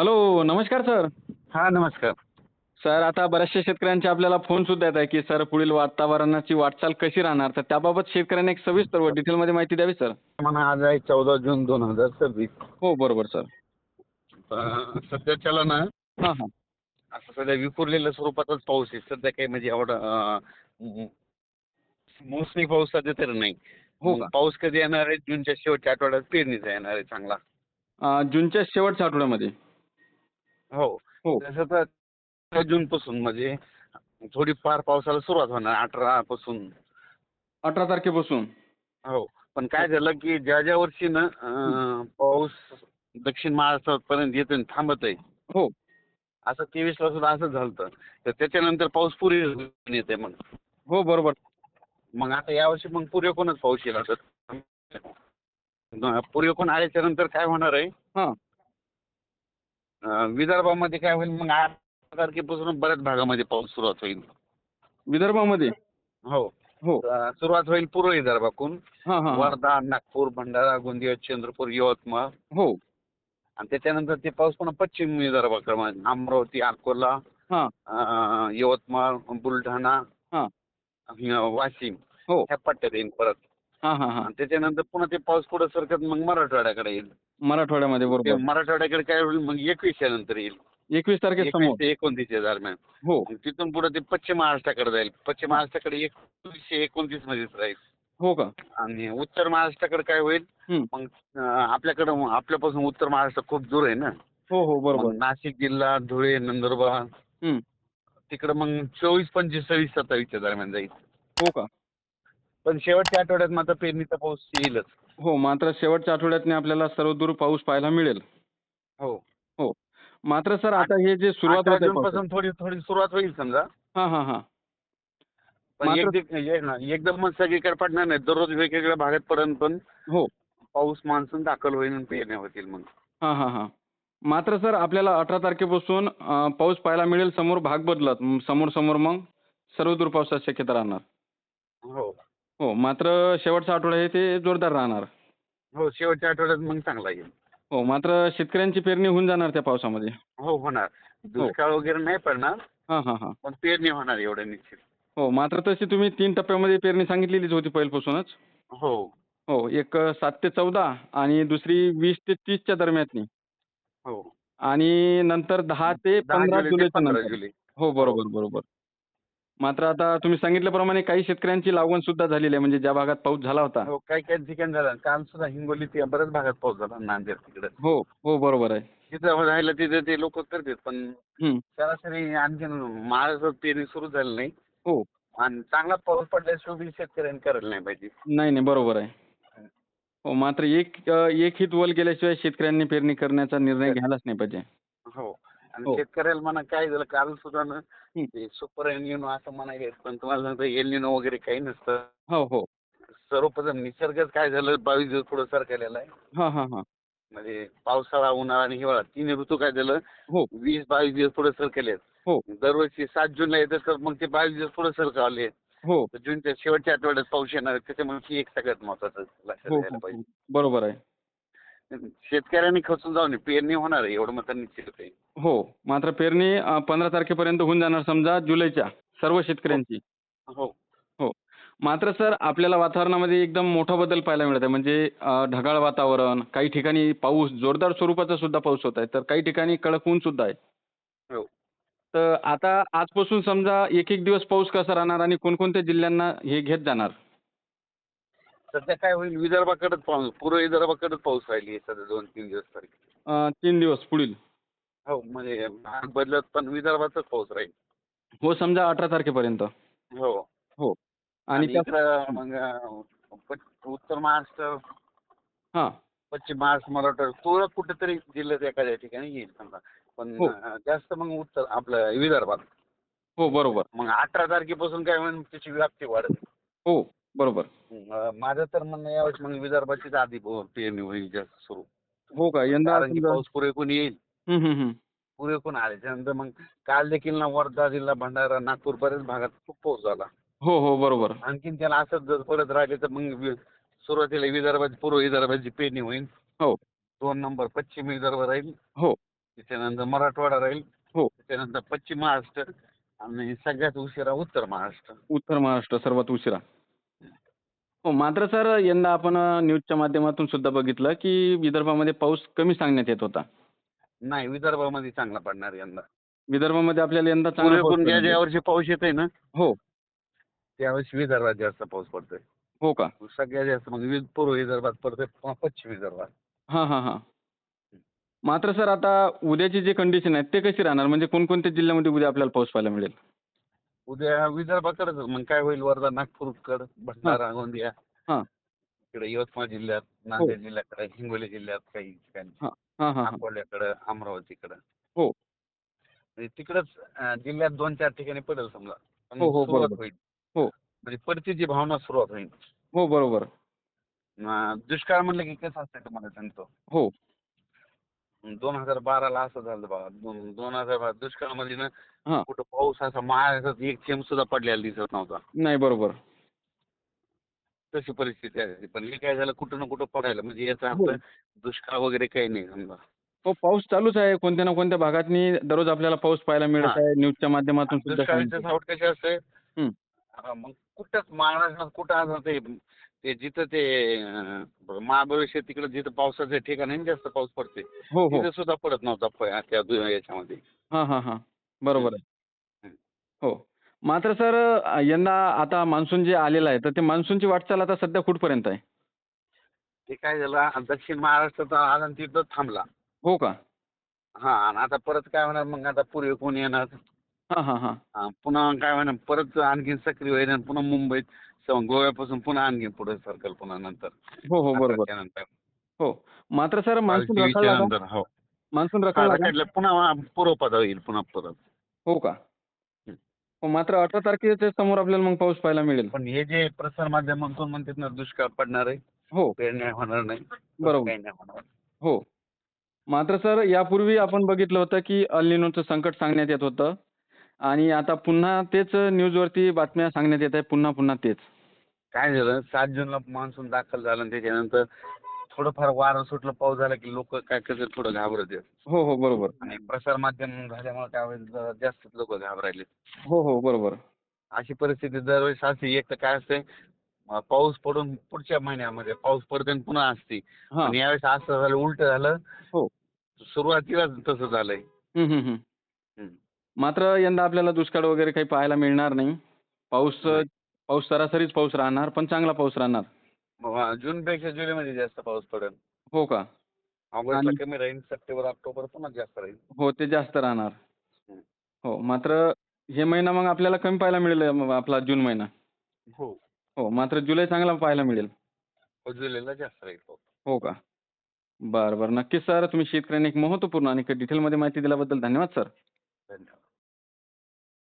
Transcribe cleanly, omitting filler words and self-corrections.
Hello, नमस्कार sir. हा, नमस्कार. सर, आता बऱ्याचशा शेतकऱ्यांचे आपल्याला फोन सुद्धा येत आहे, की सर पुढील वातावरणाची वाटचाल कशी राहणार? तर त्याबाबत शेतकऱ्यांना एक सविस्तर व डिटेलमध्ये माहिती द्यावी सर. मला आज आहे 14 जून 2026. हो, बरोबर सर. सध्याच्याला ना हां, हां. असं सध्या विखुरलेल्या स्वरूपातच पाऊस आहे. सध्या काही म्हणजे एवढा म- मोसमी पाऊस सध्या तरी नाही. हो मग का? पाऊस कधी येणार आहे? जूनच्या शेवटच्या आठवड्यात पेरणीचा येणार आहे चांगला. जूनच्या शेवटच्या आठवड्यामध्ये. हो. हो, तसं तर 18 जून पासून म्हणजे थोडीफार पावसाला सुरुवात होणार 18 पासून. 18 तारखेपासून. हो. पण हो. काय झालं की ज्या ज्या वर्षी ना हं. पाऊस दक्षिण महाराष्ट्रापर्यंत येतो आणि थांबत आहे. हो. असं 23 ला सुद्धा असंच झालं. तर त्याच्यानंतर पाऊस पुरे येते मग. हो, बरोबर. मग आता यावर्षी मग पुरेपूरच पाऊस येईल आता. पुरेपूर आल्याच्या नंतर काय होणार आहे? हां. विदर्भामध्ये काय होईल मग 8 तारखेपासून बऱ्याच भागामध्ये पाऊस सुरुवात होईल. विदर्भामध्ये? हो. हो. सुरुवात होईल पूर्व विदर्भाकडून. हां, हां, हां. वर्धा, नागपूर, भंडारा, गोंदिया, चंद्रपूर, यवतमाळ हो. आणि त्याच्यानंतर ते पाऊस पुन्हा पश्चिम विदर्भाकडे म्हणजे अमरावती, अकोला, हां, यवतमाळ, बुलढाणा, हां. वाशिम हो. ह्या पट्ट्यात येईल परत. हां, हां, हां. आणि त्याच्यानंतर पुन्हा ते पाऊस पुढे सरकत मग मराठवाड्याकडे येईल. मराठवाड्यामध्ये मग ते बरोबर. मराठवाड्याकडे काय होईल मग 21 नंतर येईल. 21 एकवीस तारखेसमोर. ते 29 दरम्यान. हो. मग तिथून पुढे ते पश्चिम महाराष्ट्राकडे जाईल. पश्चिम हां. महाराष्ट्राकडे 2129 मध्येच राहील. हो का? आणि उत्तर महाराष्ट्राकडे काय होईल हं. मग आपल्याकडं आपल्यापासून उत्तर महाराष्ट्र खूप दूर आहे ना. हो, हो, मग बरोबर. नाशिक जिल्हा, धुळे, नंदुरबार हं. तिकडं मग 24, 25, 26, 27 दरम्यान जाईल. हो का? पण शेवटच्या आठवड्यात मात्र पेरणीचा पाऊस येईलच. हो, मात्र शेवटच्या आठवड्यातनी आपल्याला सर्वदूर पाऊस पाहायला मिळेल. हो. हो. मात्र सर आठ आता हे जे सुरुवात 18 होत आहे जून पावसाची. पासून थोडी थोडी सुरुवात होईल समजा. हां, हां, हां. पण मात्र एकदमच सगळीकडे पडणार नाही. दररोज वेगवेगळ्या भागात पडेल पण हो. पाऊस मान्सून दाखल होईल आणि पेरण्या होतील मग. हां, हां, हां. मात्र सर आपल्याला 18 तारखेपासून पाऊस पाहायला मिळेल समोर भाग बदलत. समोर-समोर मग सर्वदूर पावसाची शक्यता राहणार. हो. हो, मात्र शेवटचा आठवडा आहे ते जोरदार राहणार. हो, शेवटच्या आठवड्यात मग चांगला येईल. हो, मात्र शेतकऱ्यांची पेरणी होऊन जाणार त्या पावसामध्ये. हो, होणार. हो. दुष्काळ वगैरे नाही पडणार, हां, हां, हां. पण पेरणी होणार एवढं निश्चित. हो, मात्र तशी तुम्ही 3 टप्प्यामध्ये पेरणी सांगितलेलीच होती पहिल्यापासूनच. हो. हो, एक 7 ते 14 आणि दुसरी 20 ते 30च्या दरम्याननी. हो. आणि नंतर 10 ते 10 15 जुलै ते जुलैच्या 15 नंतर. जुलै. हो, हो. बरोबर, बरोबर. मात्र आता तुम्ही सांगितल्याप्रमाणे काही शेतकऱ्यांची लागवड सुद्धा झालेली आहे म्हणजे ज्या भागात पाऊस झाला होता. हो, काही-काही ठिकाणी झालं. काल सुद्धा हिंगोलीत या बऱ्याच भागात पाऊस झाला, नांदेड तिकडं. हो, हो, बरोबर आहे. जिथं राहिलं तिथं ते लोक करतात, पण हं. सरासरी आणखीन महाराष्ट्रात पेरणी सुरू झाली नाही. हो. आणि चांगला पाऊस पडल्याशिवाय बी शेतकऱ्यांनी करायला नाही पाहिजे. नाही, नाही, बरोबर आहे. हो, मात्र एक हित वर गेल्याशिवाय शेतकऱ्यांनी पेरणी करण्याचा निर्णय घ्यायलाच नाही पाहिजे. हो. आणि हो. शेतकऱ्याला म्हणा काय झालं काल सुद्धा ना हं. ते सुपर एल असं म्हणायला पण तुम्हाला सांगतो एल वगैरे काही नसतं. हो, हो. सर्वप्रथम निसर्गच काय झालं 22 दिवस पुढे सरकलेला आहे. हां, हां, हां. म्हणजे पावसाळा, उन्हाळा आणि हिवाळा तिन्ही ऋतू काय झालं हो, 20-22 दिवस पुढे सरकले आहेत. हो, दरवर्षी 7 जूनला येतं तर मग ते 22 दिवस पुढे सरकवले. हो, तर जूनच्या शेवटच्या आठवड्यात पाऊस येणार आहे. त्याच्यामुळे ही एक सगळ्यात महत्वाचं लक्षात हो, घ्यायला हो, पाहिजे. हो. बरोबर आहे. शेतकऱ्यांनी खचून जाऊ नये. पेरणी होणार आहे एवढं मात्र निश्चित आहे. हो, मात्र पेरणी 15 तारखेपर्यंत होऊन जाणार समजा जुलैच्या सर्व हो. शेतकऱ्यांची. हो. हो. मात्र सर आपल्याला वातावरणामध्ये एकदम मोठा बदल पाहायला मिळत आहे. म्हणजे ढगाळ वातावरण, काही ठिकाणी पाऊस जोरदार स्वरूपाचा सुद्धा पाऊस होत आहे. तर काही ठिकाणी कडक ऊन सुद्धा आहे. हो. तर आता आजपासून समजा एक-एक दिवस पाऊस कसा राहणार आणि कोणकोणत्या जिल्ह्यांना हे घेत जाणार? सध्या काय होईल विदर्भाकडेच पाऊस पूर्व विदर्भाकडेच पाऊस राहिली सध्या 2-3 दिवस तरी. 3 दिवस पुढील. हो, म्हणजे भाग बदलत पण विदर्भातच पाऊस राहील. हो, समजा 18 तारखेपर्यंत. हो. हो. आणि आणि त्या इकडं मग उत्तर महाराष्ट्र, हां. पश्चिम महाराष्ट्र, मराठवाडा तुरळक कुठेतरी जिल्ह्यात एखाद्या ठिकाणी येईल समजा. पण हो. जास्त मग उत्तर आपलं विदर्भात. हो, बरोबर. मग 18 तारखेपासून काय होईल त्याची व्याप्ती वाढेल. हो, बरोबर. माझं तर म्हणणं यावेळेस मग विदर्भाचीच आधी पेरणी होईल जास्त सुरू. हो का? यंदा कारण की समजा पाऊस पुरेपूर येईल. हं, हं, हं. पुरेपूर आल्याच्यानंतर मग काल देखील ना वर्धा जिल्हा, भंडारा, नागपूर बऱ्याच भागात खूप पाऊस झाला. हो, हो, बरोबर. आणखीन त्याला असंच जर पडत राहिले तर मग सुरुवातीला पूर्व विदर्भाची पेरणी होईल. हो, 2 नंबर पश्चिम विदर्भ राहील. हो. त्याच्यानंतर मराठवाडा राहील, हो. त्याच्यानंतर पश्चिम महाराष्ट्र आणि सगळ्यात उशिरा उत्तर महाराष्ट्र. उत्तर महाराष्ट्र सर्वात उशिरा. हो, मात्र सर यंदा आपण न्यूजच्या माध्यमातून सुद्धा बघितलं, की विदर्भामध्ये पाऊस कमी सांगण्यात येत होता. नाही, विदर्भामध्ये चांगला पडणार यंदा. विदर्भामध्ये आपल्याला यंदा चांगला पाऊस पूर्वेकडून ज्या पडेल. ज्या वर्षी पाऊस येतोय ना, हो. त्यावेळेस विदर्भात जास्त पाऊस पडतोय. हो का? सगळ्यात जास्त मग पूर्व विदर्भात पडतोय, पश्चिम विदर्भात. हां, हां, हां. मात्र सर आता उद्याची जी कंडिशन आहे ते कशी राहणार? म्हणजे कोणकोणत्या जिल्ह्यामध्ये उद्या आपल्याला पाऊस पाहायला मिळेल? उद्या विदर्भाकडेच मग काय होईल, वर्धा, नागपूरकडे, हां, भंडारा, गोंदिया, हां. इकडे यवतमाळ जिल्ह्यात, हो. नांदेड जिल्ह्याकडे, हिंगोली जिल्ह्यात काही ठिकाणी, हां. हां, हां, हां. अकोल्याकडं, अमरावतीकडं. हो. म्हणजे तिकडंच जिल्ह्यात 2-4 ठिकाणी पडेल समजा. पण हो, हो. सुरुवात बरोबर. होईल. हो. म्हणजे परतीची भावना सुरुवात होईल. हो, बरोबर. दुष्काळ म्हणलं की कसं असतं तुम्हाला सांगतो. हो. 2012ला असं झालं बघा. 2012 दुष्काळामध्ये ना हां. कुठं पाऊस असा महाराष्ट्रात एक थेंब सुद्धा पडलेला दिसत नव्हता. नाही बरोबर. तशी परिस्थिती आहे. पण हे काय झालं, कुठं ना कुठं पडायला, म्हणजे याचा हो. अर्थ दुष्काळ वगैरे काही नाही समजा. हो, पाऊस चालूच आहे. कोणत्या ना कोणत्या भागातनी दररोज आपल्याला पाऊस पाहायला मिळत हां. आहे. न्यूजच्या माध्यमातून आणि सुद्धा दुष्काळाचं सांगितलं. सावट कसे असते, हं. मग कुठंच महाराष्ट्रात कुठं असं ते ते जिथं ते महाबळेश्वर तिकडे जिथं पावसाचं ठिकाण आहे ना, जास्त पाऊस पडते, हो, हो. तिथे सुद्धा पडत नव्हता त्या याच्यामध्ये. हां, हां, हां. हं, बरोबर आहे. हं. हो. मात्र सर यंदा आता मान्सून जे आलेलं आहे, तर ते मान्सूनची वाटचाल आता सध्या कुठपर्यंत आहे? ते काय झालं, दक्षिण महाराष्ट्रात आला आणि तिथं थांबला. हो का? हां, आणि आता परत काय होणार, मग आता पूर्वेकडून येणार. हां, हां, हां. पुन्हा काय होणार, परत आणखीन सक्रिय होईल आणि पुन्हा मुंबईत गोव्यापासून पुन्हा आणखीन पुढे सरकल पुन्हा नंतर हो, हो. बरोबर. 18च्या नंतर, हो. मात्र सर मान्सून 22-23च्या रखडला का? नंतर. हो. मान्सून हां, रखडला का? रखडलं पुन्हा पूर्वपदावर येईल पुन्हा परत. हो का? हं. हो, मात्र 18 तारखेच्या समोर आपल्याला मग पाऊस पाहायला मिळेल. पण हे जे प्रसार माध्यमातून म्हणतात ना, दुष्काळ पडणार आहे, हो, पेरण्या होणार नाही, तसं बरोबर. काही नाही होणार. हो. मात्र सर यापूर्वी आपण बघितलं होतं, की अल निनोचं संकट सांगण्यात येत होतं आणि आता पुन्हा तेच न्यूजवरती बातम्या सांगण्यात येत आहे. पुन्हा पुन्हा तेच. काय झालं, 7 जूनला मान्सून दाखल झाला आणि त्याच्यानंतर थोडंफार वारं सुटलं, पाऊस झाला की लोक काय करतात, थोडं घाबरतात. हो, हो. बरोबर. आणि प्रसार माध्यम झाल्यामुळे काय होईल, जरा जास्तच लोक घाबरायले. हो, हो. बरोबर. अशी परिस्थिती दरवेळेस असते. एक तर काय असते, पाऊस पडून पुढच्या महिन्यामध्ये पाऊस पडते आणि पुन्हा असते. हां. पण यावेळेस असं झालं, उलट झालं. हो. सुरुवातीलाच तसं झालंय. हं, हं, हं. हं. मात्र यंदा आपल्याला दुष्काळ वगैरे काही पाहायला मिळणार नाही. पाऊस नाही. पाऊस सरासरीच पाऊस राहणार, पण चांगला पाऊस राहणार. जूनपेक्षा जुलैमध्ये जास्त पाऊस पडेल. हो का? ऑगस्टला आणि कमी राहील, सप्टेंबर, ऑक्टोबर पुन्हा जास्त राहील. हो, ते जास्त राहणार. हं. हो, मात्र हे महिना मग आपल्याला कमी पाहायला मिळेल आपला जून महिना. हो. हो, मात्र जुलै चांगला पाहायला मिळेल. जुलैला जास्त राहील पाऊस. हो का? बरं, बरं. नक्कीच सर, तुम्ही शेतकऱ्यांना एक महत्त्वपूर्ण आणि डिटेलमध्ये माहिती दिल्याबद्दल धन्यवाद सर.